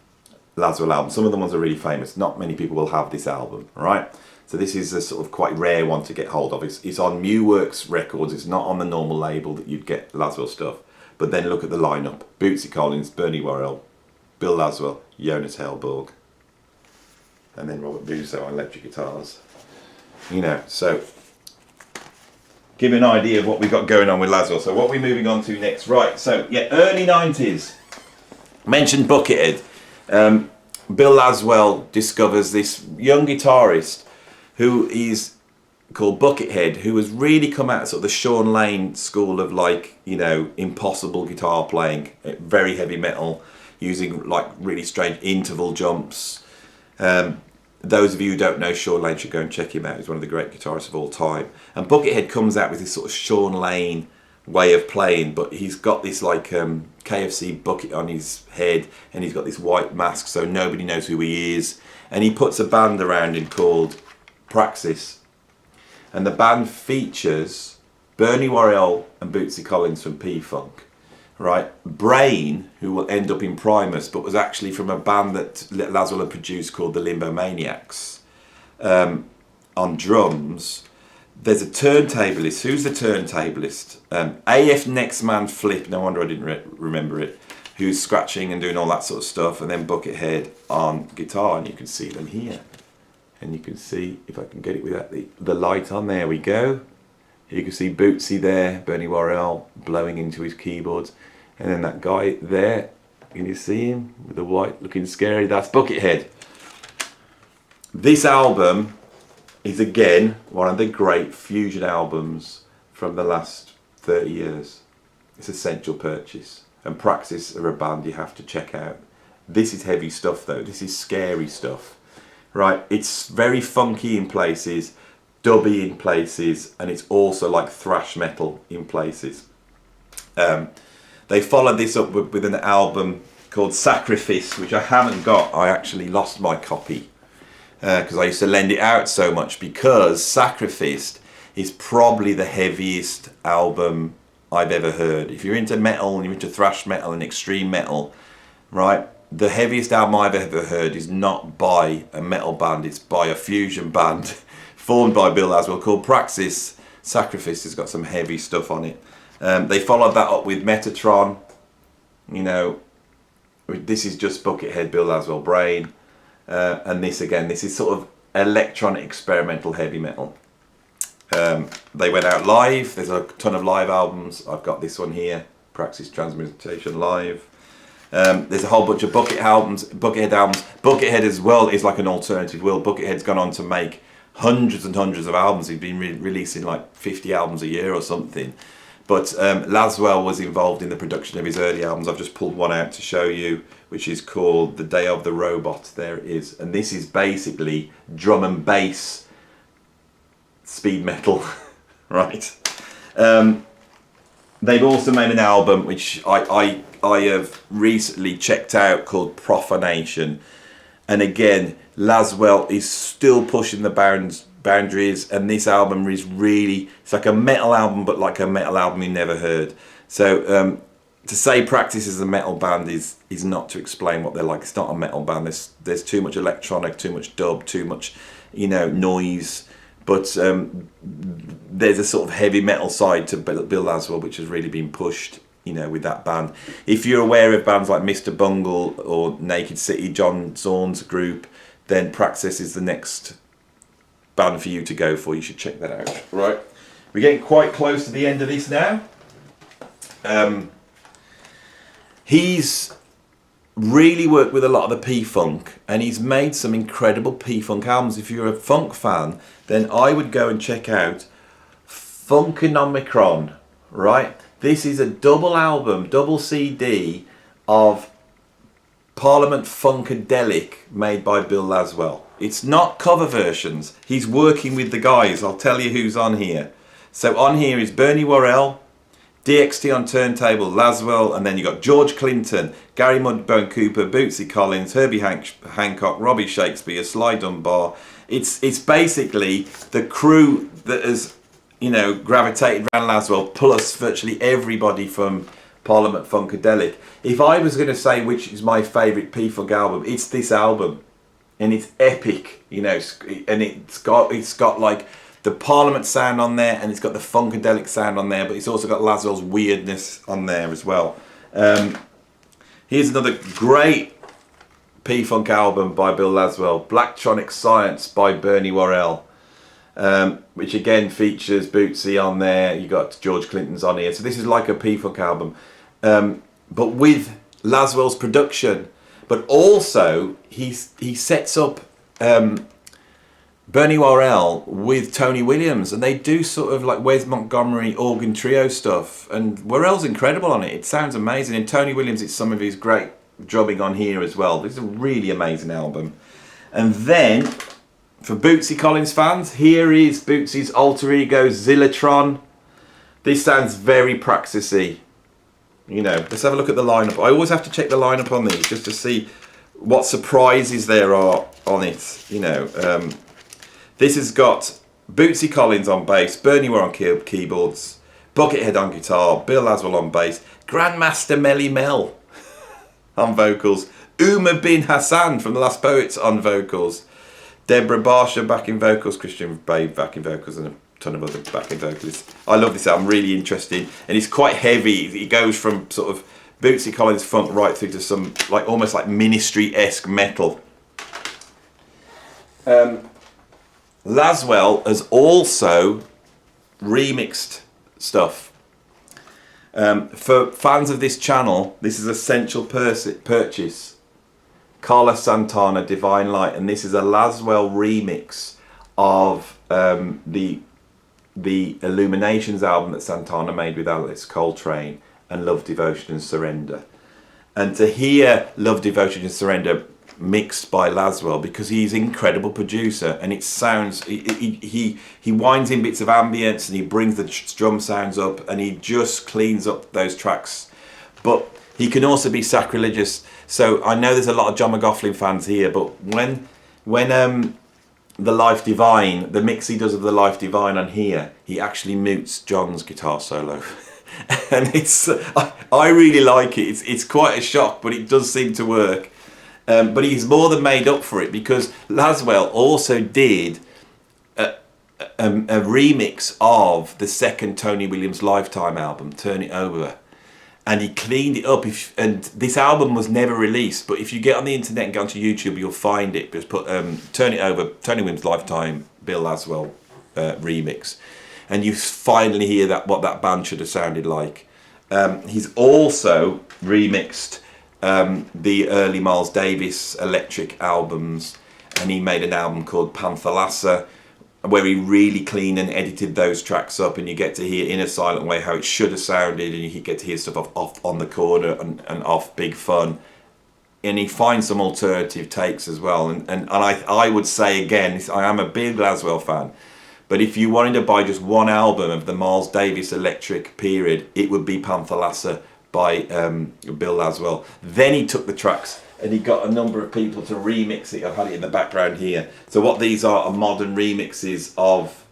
Laswell album. Some of the ones are really famous. Not many people will have this album, right? So this is a sort of quite rare one to get hold of. It's on Mewworks Records. It's not on the normal label that you'd get Laswell stuff. But then look at the lineup. Bootsy Collins, Bernie Worrell, Bill Laswell, Jonas Hellborg, and then Robert Musso on electric guitars. So give you an idea of what we've got going on with Laswell. So what are we moving on to next? Right, so yeah, early 90s. Mentioned Buckethead. Bill Laswell discovers this young guitarist who is called Buckethead, who has really come out of sort of the Sean Lane school of impossible guitar playing, very heavy metal. using like really strange interval jumps. Those of you who don't know Sean Lane should go and check him out. He's one of the great guitarists of all time. And Buckethead comes out with this sort of Sean Lane way of playing, but he's got this like KFC bucket on his head, and he's got this white mask so nobody knows who he is. And he puts a band around him called Praxis. And the band features Bernie Worrell and Bootsy Collins from P-Funk. Right, Brain, who will end up in Primus, but was actually from a band that Laswell had produced called the Limbo Maniacs, on drums. There's a turntablist. Who's the turntablist? AF Next Man Flip. No wonder I didn't remember it. Who's scratching and doing all that sort of stuff, and then Buckethead on guitar, and you can see them here. And you can see if I can get it without the light on. There we go. You can see Bootsy there, Bernie Worrell blowing into his keyboards. And then that guy there, can you see him? With the white looking scary, that's Buckethead. This album is again one of the great fusion albums from the last 30 years. It's essential purchase. And Praxis are a band you have to check out. This is heavy stuff though, this is scary stuff. Right, it's very funky in places, dubby in places, and it's also like thrash metal in places. They followed this up with an album called Sacrifice, which I haven't got. I actually lost my copy because I used to lend it out so much, because Sacrifice is probably the heaviest album I've ever heard. If you're into metal and you're into thrash metal and extreme metal, right, the heaviest album I've ever heard is not by a metal band, it's by a fusion band formed by Bill Laswell called Praxis. Sacrifice has got some heavy stuff on it. They followed that up with Metatron. You know, this is just Buckethead, Bill Laswell, Brain. And this again, this is sort of electronic experimental heavy metal. They went out live. There's a ton of live albums. I've got this one here, Praxis Transmutation Live. There's a whole bunch of Buckethead albums. Buckethead as well is like an alternative will. Buckethead's gone on to make hundreds and hundreds of albums. He's been releasing like 50 albums a year or something. But Laswell was involved in the production of his early albums. I've just pulled one out to show you, which is called The Day of the Robot. There it is. And this is basically drum and bass speed metal, right? They've also made an album which I have recently checked out called Profanation. And again, Laswell is still pushing the boundaries, and this album is really, it's like a metal album, but like a metal album you never heard. So to say Praxis is a metal band is not to explain what they're like. It's not a metal band. There's too much electronic, too much dub, too much, you know, noise. But there's a sort of heavy metal side to Bill Laswell, which has really been pushed, you know, with that band. If you're aware of bands like Mr. Bungle or Naked City, John Zorn's group, then Praxis is the next band for you to go for. You should check that out. Right, we're getting quite close to the end of this now. He's really worked with a lot of the P-Funk, and he's made some incredible P-Funk albums. If you're a funk fan, then I would go and check out Funkonomicron, right? This is a double album, double CD of Parliament Funkadelic made by Bill Laswell. It's not cover versions. He's working with the guys. I'll tell you who's on here. So on here is Bernie Worrell, DXT on turntable, Laswell, and then you got George Clinton, Gary Mudbone Cooper, Bootsy Collins, Herbie Hancock, Robbie Shakespeare, Sly Dunbar. It's basically the crew that has, you know, gravitated around Laswell, plus virtually everybody from Parliament Funkadelic. If I was going to say which is my favourite P-Funk album, it's this album, and it's epic, you know, and it's got like the Parliament sound on there, and it's got the Funkadelic sound on there, but it's also got Laswell's weirdness on there as well. Here's another great P-Funk album by Bill Laswell, Blacktronic Science by Bernie Worrell, which again features Bootsy on there. You got George Clinton's on here, so this is like a P-Funk album, but with Laswell's production. But also he sets up Bernie Worrell with Tony Williams, and they do sort of like Wes Montgomery organ trio stuff, and Worrell's incredible on it. It sounds amazing. And Tony Williams, it's some of his great drumming on here as well. This is a really amazing album. And then, for Bootsy Collins fans, here is Bootsy's alter ego, Zillatron. This sounds very Praxis-y. You know, let's have a look at the lineup. I always have to check the lineup on these just to see what surprises there are on it. You know, this has got Bootsy Collins on bass, Bernie Ware on keyboards, Buckethead on guitar, Bill Laswell on bass, Grandmaster Melly Mel on vocals, Uma bin Hassan from The Last Poets on vocals, Deborah Barsha backing vocals, Christian Babe backing vocals, and a ton of other backing vocalists. I love this album, really interesting, and it's quite heavy. It goes from sort of Bootsy Collins funk right through to some like almost like Ministry-esque metal. Laswell has also remixed stuff. For fans of this channel, this is essential purchase. Carlos Santana, Divine Light, and this is a Laswell remix of the Illuminations album that Santana made with Alice Coltrane and Love, Devotion and Surrender. And to hear Love, Devotion and Surrender mixed by Laswell, because he's an incredible producer, and it sounds, he winds in bits of ambience and he brings the drum sounds up and he just cleans up those tracks. But he can also be sacrilegious. So I know there's a lot of John McLaughlin fans here, but when the Life Divine, the mix he does of the Life Divine on here, he actually mutes John's guitar solo. And it's, I really like it. It's quite a shock, but it does seem to work. But he's more than made up for it, because Laswell also did a remix of the second Tony Williams Lifetime album, Turn It Over. And he cleaned it up. And this album was never released, but if you get on the internet and go onto YouTube, you'll find it. Just put Turn It Over, Tony Williams Lifetime, Bill Laswell remix. And you finally hear what that band should have sounded like. He's also remixed the early Miles Davis electric albums, and he made an album called Panthalassa, where he really cleaned and edited those tracks up, and you get to hear in a silent way how it should have sounded, and you get to hear stuff off on the corner and off Big Fun, and he finds some alternative takes as well. And I would say again, I am a big Laswell fan, but if you wanted to buy just one album of the Miles Davis electric period, it would be Panthalassa by Bill Laswell. Then he took the tracks and he got a number of people to remix it. I've had it in the background here. So what these are modern remixes of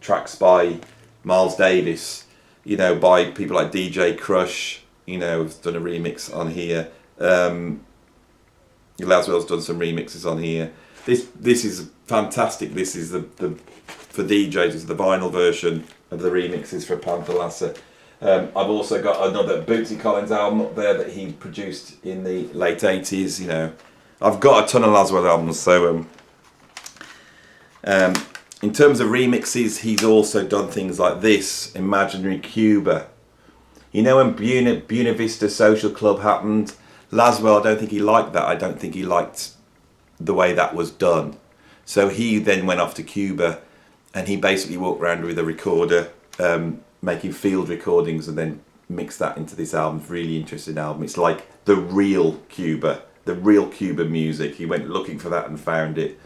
tracks by Miles Davis, you know, by people like DJ Crush, you know, has done a remix on here. Laswell's done some remixes on here. This is fantastic. This is the for DJs, it's the vinyl version of the remixes for Panthalassa. I've also got another Bootsy Collins album up there that he produced in the late 80s. You know, I've got a ton of Laswell albums. So in terms of remixes, he's also done things like this, Imaginary Cuba. You know, when Buena Vista Social Club happened, Laswell, I don't think he liked that. I don't think he liked the way that was done. So he then went off to Cuba, and he basically walked around with a recorder, making field recordings, and then mixed that into this album. Really interesting album. It's like the real Cuba music. He went looking for that and found it,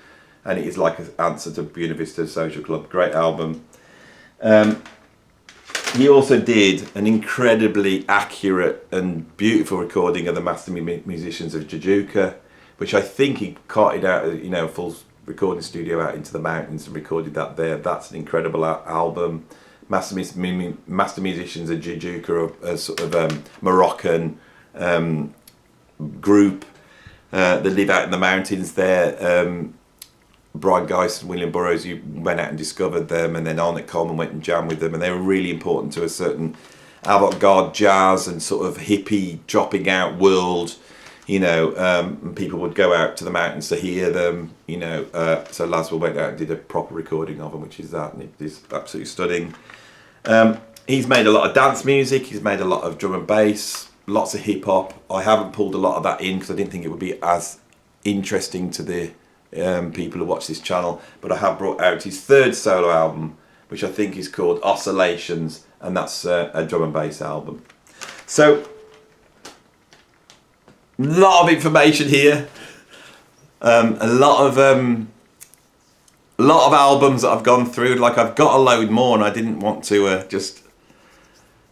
and it is like an answer to Buena Vista Social Club. Great album. He also did an incredibly accurate and beautiful recording of the Master Musicians of Jajuka, which I think he carted out, you know, a full recording studio out into the mountains and recorded that there. That's an incredible album. Master Musicians of Jajuka are a sort of Moroccan group that live out in the mountains there. Brian Geist and William Burroughs, you went out and discovered them, and then Arnett Coleman went and jammed with them, and they were really important to a certain avant-garde jazz and sort of hippie dropping out world, you know, and people would go out to the mountains to hear them, you know, so Laswell went out and did a proper recording of them, which is that, and it is absolutely stunning. He's made a lot of dance music, he's made a lot of drum and bass, lots of hip-hop. I haven't pulled a lot of that in because I didn't think it would be as interesting to the people who watch this channel, but I have brought out his third solo album, which I think is called Oscillations, and that's a drum and bass album. So lot of information here. A lot of albums that I've gone through. Like, I've got a load more, and I didn't want to just,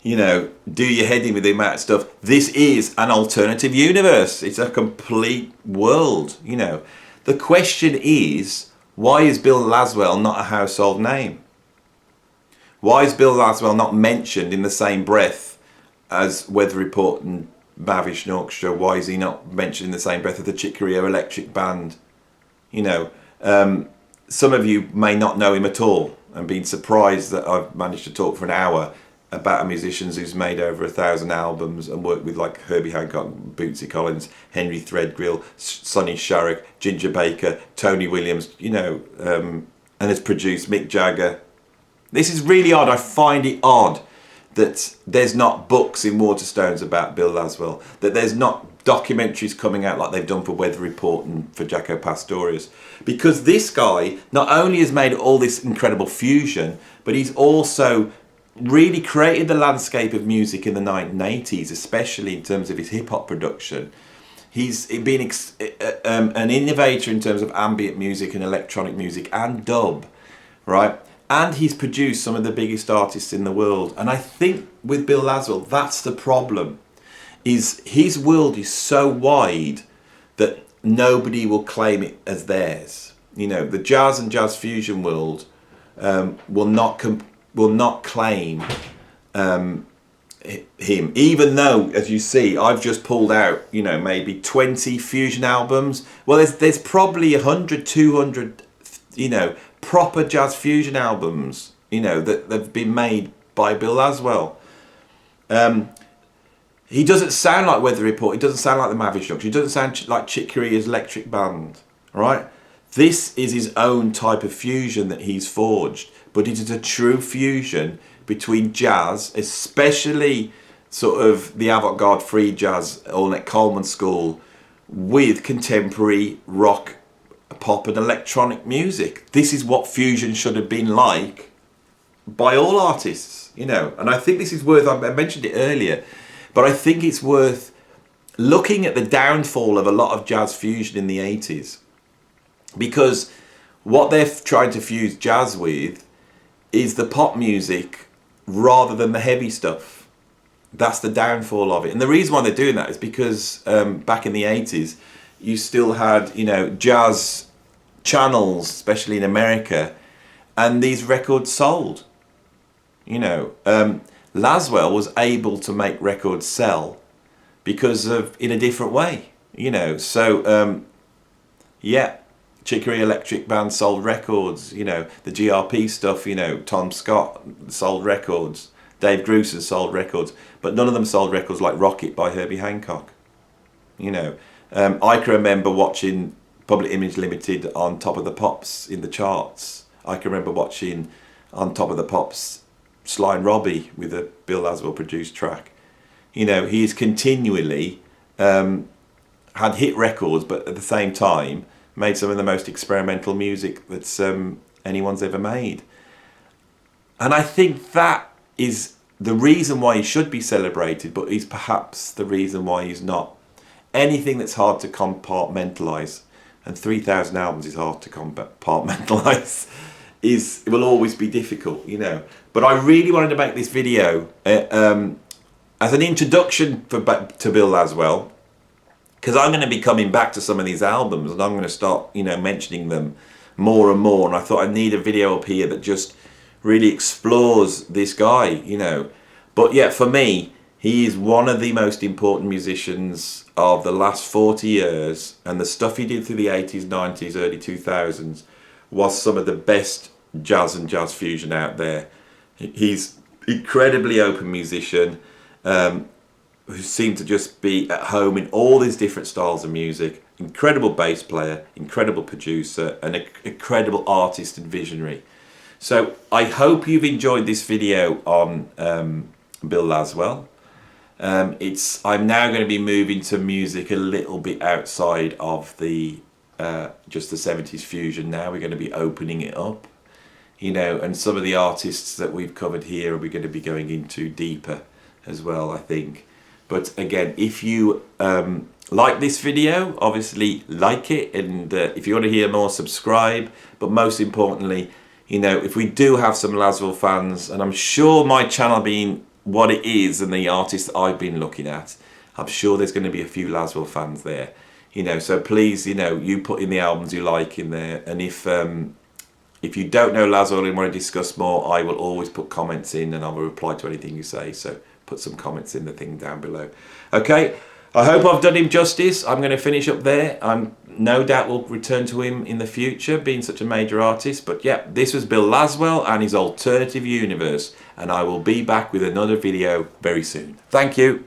you know, do your head in with the amount of stuff. This is an alternative universe. It's a complete world, you know. The question is, why is Bill Laswell not a household name? Why is Bill Laswell not mentioned in the same breath as Weather Report and Mavish Orchestra? Why is he not mentioned in the same breath as the Chick Corea Electric Band? You know, some of you may not know him at all, and been surprised that I've managed to talk for an hour about a musician who's made over 1,000 albums and worked with like Herbie Hancock, Bootsy Collins, Henry Threadgill, Sonny Sharrock, Ginger Baker, Tony Williams, you know, and has produced Mick Jagger. This is really odd. I find it odd that there's not books in Waterstones about Bill Laswell, that there's not documentaries coming out like they've done for Weather Report and for Jaco Pastorius, because this guy not only has made all this incredible fusion, but he's also really created the landscape of music in the 1980s, especially in terms of his hip-hop production. He's been an innovator in terms of ambient music and electronic music and dub, right? And he's produced some of the biggest artists in the world. And I think with Bill Laswell, that's the problem. Is his world is so wide that nobody will claim it as theirs. You know, the jazz and jazz fusion world will not claim him, even though, as you see, I've just pulled out, you know, maybe 20 fusion albums. Well, there's probably 100, 200, you know, proper jazz fusion albums, you know, that have been made by Bill Laswell. He doesn't sound like Weather Report. He doesn't sound like the Mavish Orchestra. He doesn't sound like Chick Corea's Electric Band, right? This is his own type of fusion that he's forged, but it is a true fusion between jazz, especially sort of the avant-garde free jazz, Ornette Coleman school, with contemporary rock, pop and electronic music. This is what fusion should have been like by all artists, you know. And I think this is worth, I mentioned it earlier, but I think it's worth looking at the downfall of a lot of jazz fusion in the 80s, because what they're trying to fuse jazz with is the pop music rather than the heavy stuff. That's the downfall of it. And the reason why they're doing that is because back in the 80s, you still had, you know, jazz channels, especially in America, and these records sold. You know, Laswell was able to make records sell because of, in a different way, you know. So, yeah, Chick Corea Electric Band sold records, you know, the GRP stuff, you know, Tom Scott sold records, Dave Grusin sold records, but none of them sold records like Rocket by Herbie Hancock, you know. I can remember watching Public Image Limited on Top of the Pops in the charts. I can remember watching on Top of the Pops Sly and Robbie with a Bill Laswell produced track. You know, he's continually had hit records, but at the same time made some of the most experimental music that's anyone's ever made. And I think that is the reason why he should be celebrated, but is perhaps the reason why he's not. Anything that's hard to compartmentalise, and 3,000 albums is hard to compartmentalise, it will always be difficult, you know. But I really wanted to make this video as an introduction to Bill Laswell, because I'm going to be coming back to some of these albums and I'm going to start, you know, mentioning them more and more. And I thought I need a video up here that just really explores this guy, you know. But yeah, for me, he is one of the most important musicians of the last 40 years, and the stuff he did through the 80s, 90s, early 2000s was some of the best jazz and jazz fusion out there. He's incredibly open musician who seemed to just be at home in all these different styles of music. Incredible bass player, incredible producer, and an incredible artist and visionary. So I hope you've enjoyed this video on Bill Laswell. I'm now going to be moving to music a little bit outside of the just the 70s fusion. Now we're going to be opening it up, you know, and some of the artists that we've covered here we're going to be going into deeper as well, I think. But again, if you like this video, obviously like it, and if you want to hear more, subscribe. But most importantly, you know, if we do have some Laswell fans, and I'm sure my channel being what it is and the artists that I've been looking at, I'm sure there's going to be a few Laswell fans there, you know, so please, you know, you put in the albums you like in there, and if you don't know Laswell and want to discuss more, I will always put comments in and I will reply to anything you say, so put some comments in the thing down below. Okay, I hope I've done him justice. I'm going to finish up there. I'm no doubt we'll return to him in the future, being such a major artist. But yeah, this was Bill Laswell and his alternative universe, and I will be back with another video very soon. Thank you.